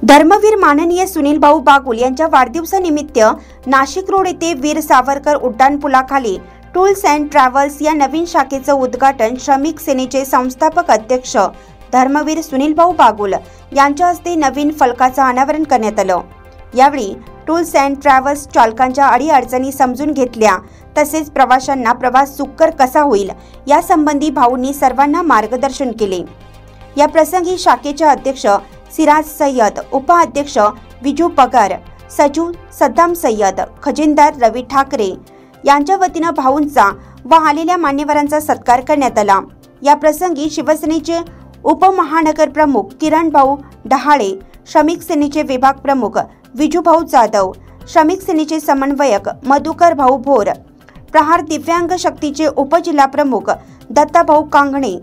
धर्मवीर माननीय सुनील भाऊ बागुल यांच्या वाढदिवसानिमित्त नाशिक रोड येथे Veer Savarkar उड्डाणपुलाखाली tools and travels या नवीन शाखेचं उद्घाटन श्रमिक सेनेचे संस्थापक अध्यक्ष धर्मवीर सुनील भाऊ बागुल यांच्या हस्ते नवीन फलकाचं अनावरण करण्यात आलं। यावेळी टूल्स अँड ट्रॅव्हल्स चालकांच्या अडीअडचणी समजून घेतल्या, तसेच प्रवाशांना प्रवास सुखकर कसा होईल यासंबंधी भाऊंनी सर्वांना मार्गदर्शन केले। या प्रसंगी शाखेचे अध्यक्ष सिराज सय्यद, उपाध्यक्ष विजू पगार, सचिव सद्दाम सय्यद, खजिनदार रवी ठाकरे यांच्या वतीने भाऊंचा व आलेल्या मान्यवरांचा सत्कार करण्यात आला। या प्रसंगी शिवसेनेचे उपमहानगर प्रमुख किरण भाऊ डहाळे, श्रमिक सेनेचे विभाग प्रमुख विजू भाऊ जाधव, श्रमिक सेनेचे समन्वयक मधुकर भाऊ भोर, प्रहार दिव्यांग शक्तीचे उपजिल्हा प्रमुख दत्ता भाऊ कांगणे,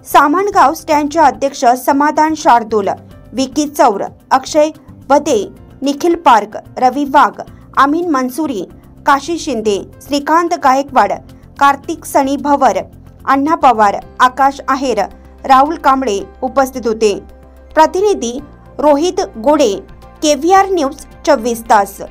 सामानगाव स्टँडचे अध्यक्ष समाधान शार्दूल, विकी चौर, अक्षय वदे, निखिल पार्क, रवी वाघ, आमीन मंसूरी, काशी शिंदे, श्रीकांत गायकवाड, कार्तिक सनी भवर, अण्णा पवार, आकाश आहेर, राहुल कांबळे उपस्थित होते। प्रतिनिधी रोहित गोडे, KVR न्यूज 24 तास।